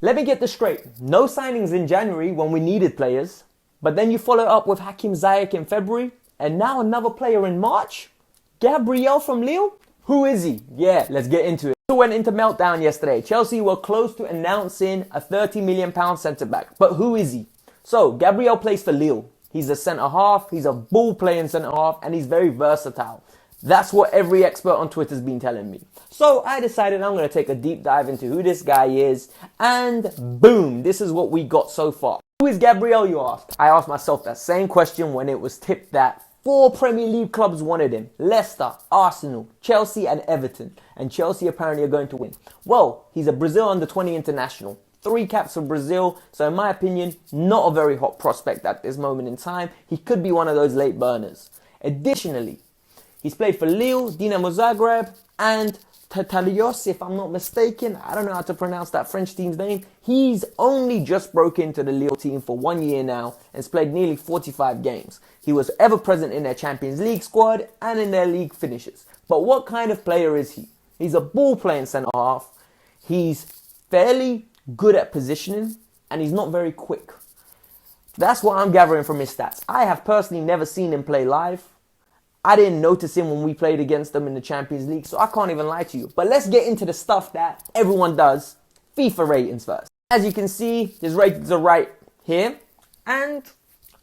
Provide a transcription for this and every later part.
Let me get this straight. No signings in January when we needed players, but then you follow up with Hakim Ziyech in February, and now another player in March? Gabriel from Lille? Who is he? Yeah, let's get into it. It went into meltdown yesterday. Chelsea were close to announcing a £30 million centre-back, but who is he? So, Gabriel plays for Lille. He's a centre-half, he's a ball-playing centre-half, and he's very versatile. That's what every expert on Twitter's been telling me. So I decided I'm going to take a deep dive into who this guy is, and boom, this is what we got so far. Who is Gabriel, you ask? I asked myself that same question when it was tipped that 4 Premier League clubs wanted him. Leicester, Arsenal, Chelsea and Everton. And Chelsea apparently are going to win. Well, he's a Brazil under-20 international. 3 caps for Brazil, so in my opinion, not a very hot prospect at this moment in time. He could be one of those late burners. Additionally, he's played for Lille, Dinamo Zagreb, and Tatalios, if I'm not mistaken. I don't know how to pronounce that French team's name. He's only just broke into the Lille team for 1 year now and has played nearly 45 games. He was ever present in their Champions League squad and in their league finishes. But what kind of player is he? He's a ball-playing centre-half. He's fairly good at positioning and he's not very quick. That's what I'm gathering from his stats. I have personally never seen him play live. I didn't notice him when we played against them in the Champions League, so I can't even lie to you. But let's get into the stuff that everyone does. FIFA ratings first. As you can see, his ratings are right here. And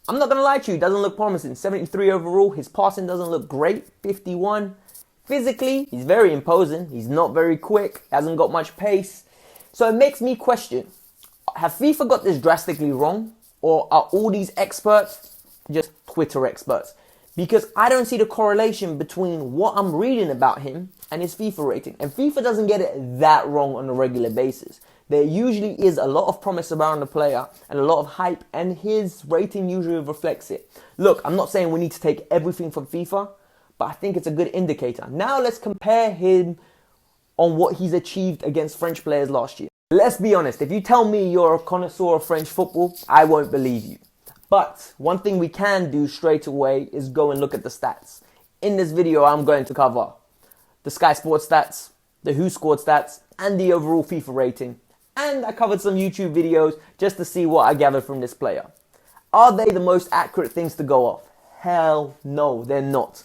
I'm not going to lie to you, it doesn't look promising. 73 overall, his passing doesn't look great. 51. Physically, he's very imposing. He's not very quick, hasn't got much pace. So it makes me question, have FIFA got this drastically wrong? Or are all these experts just Twitter experts? Because I don't see the correlation between what I'm reading about him and his FIFA rating. And FIFA doesn't get it that wrong on a regular basis. There usually is a lot of promise around the player and a lot of hype, and his rating usually reflects it. Look, I'm not saying we need to take everything from FIFA, but I think it's a good indicator. Now let's compare him on what he's achieved against French players last year. Let's be honest, if you tell me you're a connoisseur of French football, I won't believe you. But one thing we can do straight away is go and look at the stats. In this video, I'm going to cover the Sky Sports stats, the Who Scored stats, and the overall FIFA rating. And I covered some YouTube videos just to see what I gathered from this player. Are they the most accurate things to go off? Hell no, they're not.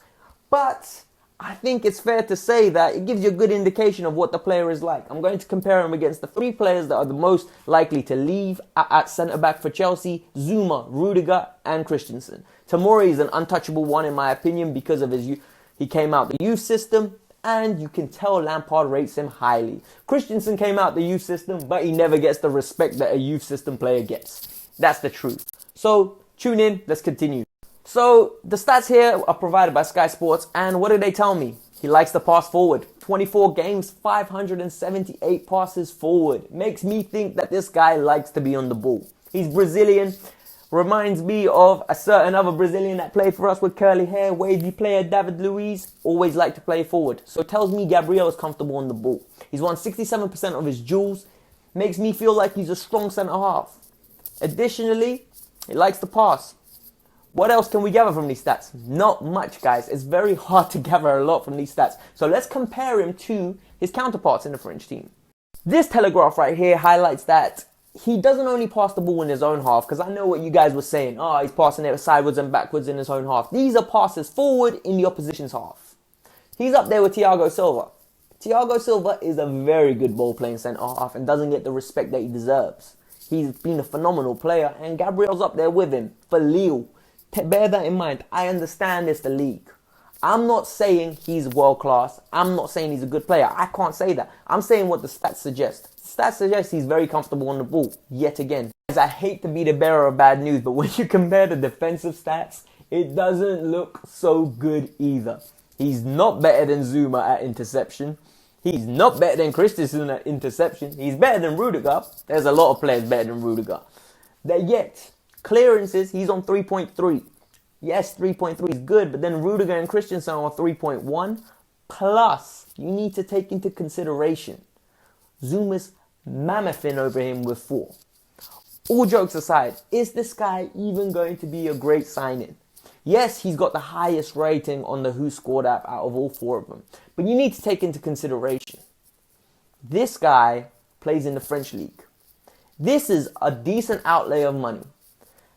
But I think it's fair to say that it gives you a good indication of what the player is like. I'm going to compare him against the 3 players that are the most likely to leave at centre-back for Chelsea: Zuma, Rudiger and Christensen. Tomori is an untouchable one in my opinion because of he came out the youth system, and you can tell Lampard rates him highly. Christensen came out the youth system, but he never gets the respect that a youth system player gets. That's the truth. So tune in, let's continue. So the stats here are provided by Sky Sports, and what do they tell me? He likes to pass forward. 24 games, 578 passes forward. Makes me think that this guy likes to be on the ball. He's Brazilian. Reminds me of a certain other Brazilian that played for us with curly hair, wavy player, David Luiz. Always liked to play forward. So it tells me Gabriel is comfortable on the ball. He's won 67% of his duels. Makes me feel like he's a strong centre-half. Additionally, he likes to pass. What else can we gather from these stats? Not much, guys. It's very hard to gather a lot from these stats. So let's compare him to his counterparts in the French team. This telegraph right here highlights that he doesn't only pass the ball in his own half, because I know what you guys were saying. Oh, he's passing it sideways and backwards in his own half. These are passes forward in the opposition's half. He's up there with Thiago Silva. Thiago Silva is a very good ball-playing centre-half and doesn't get the respect that he deserves. He's been a phenomenal player, and Gabriel's up there with him for Lille. Bear that in mind. I understand it's the league. I'm not saying he's world class. I'm not saying he's a good player. I can't say that. I'm saying what the stats suggest. Stats suggest he's very comfortable on the ball, yet again. I hate to be the bearer of bad news, but when you compare the defensive stats, it doesn't look so good either. He's not better than Zuma at interception. He's not better than Christensen at interception. He's better than Rudiger. There's a lot of players better than Rudiger. Yet, clearances, he's on 3.3. Yes, 3.3 is good, but then Rudiger and Christensen are on 3.1. Plus, you need to take into consideration Zuma's mammothing over him with 4. All jokes aside, is this guy even going to be a great signing? Yes, he's got the highest rating on the Who Scored app out of all 4 of them. But you need to take into consideration, this guy plays in the French league. This is a decent outlay of money.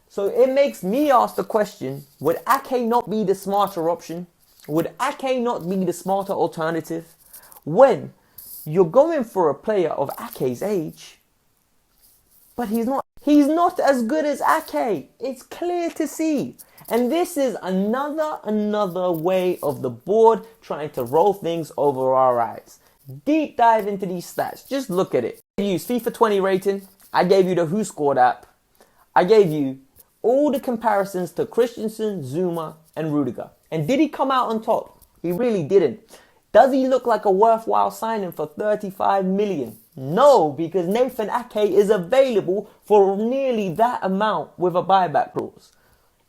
So it makes me ask the question, would Ake not be the smarter option? Would Ake not be the smarter alternative? When you're going for a player of Ake's age, but he's not as good as Ake. It's clear to see. And this is another way of the board trying to roll things over our eyes. Deep dive into these stats. Just look at it. I used FIFA 20 rating. I gave you the Who Scored app. I gave you all the comparisons to Christensen, Zuma, and Rudiger. And did he come out on top? He really didn't. Does he look like a worthwhile signing for 35 million? No, because Nathan Ake is available for nearly that amount with a buyback clause.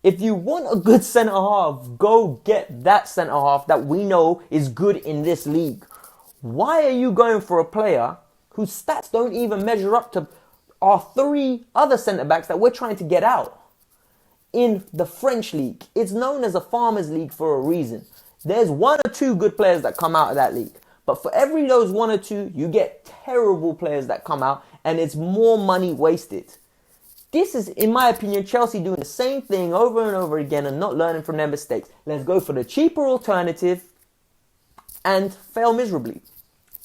If you want a good centre half, go get that centre half that we know is good in this league. Why are you going for a player whose stats don't even measure up to our 3 other centre backs that we're trying to get out? In the French league, it's known as a farmers league for a reason. There's 1 or 2 good players that come out of that league. But for every those 1 or 2, you get terrible players that come out, and it's more money wasted. This is, in my opinion, Chelsea doing the same thing over and over again and not learning from their mistakes. Let's go for the cheaper alternative and fail miserably.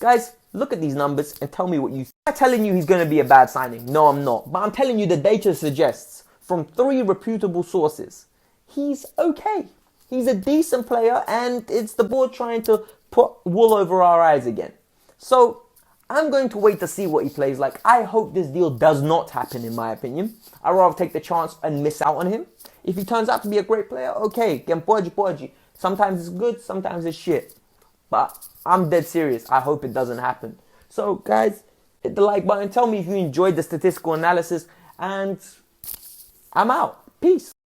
Guys, look at these numbers and tell me what you think. I'm not telling you he's going to be a bad signing. No, I'm not. But I'm telling you the data suggests from 3 reputable sources, he's okay. He's a decent player, and it's the board trying to put wool over our eyes again. So I'm going to wait to see what he plays like. I hope this deal does not happen, in my opinion. I'd rather take the chance and miss out on him. If he turns out to be a great player, okay, pode. Sometimes it's good, sometimes it's shit. But I'm dead serious. I hope it doesn't happen. So guys, hit the like button. Tell me if you enjoyed the statistical analysis, and I'm out. Peace.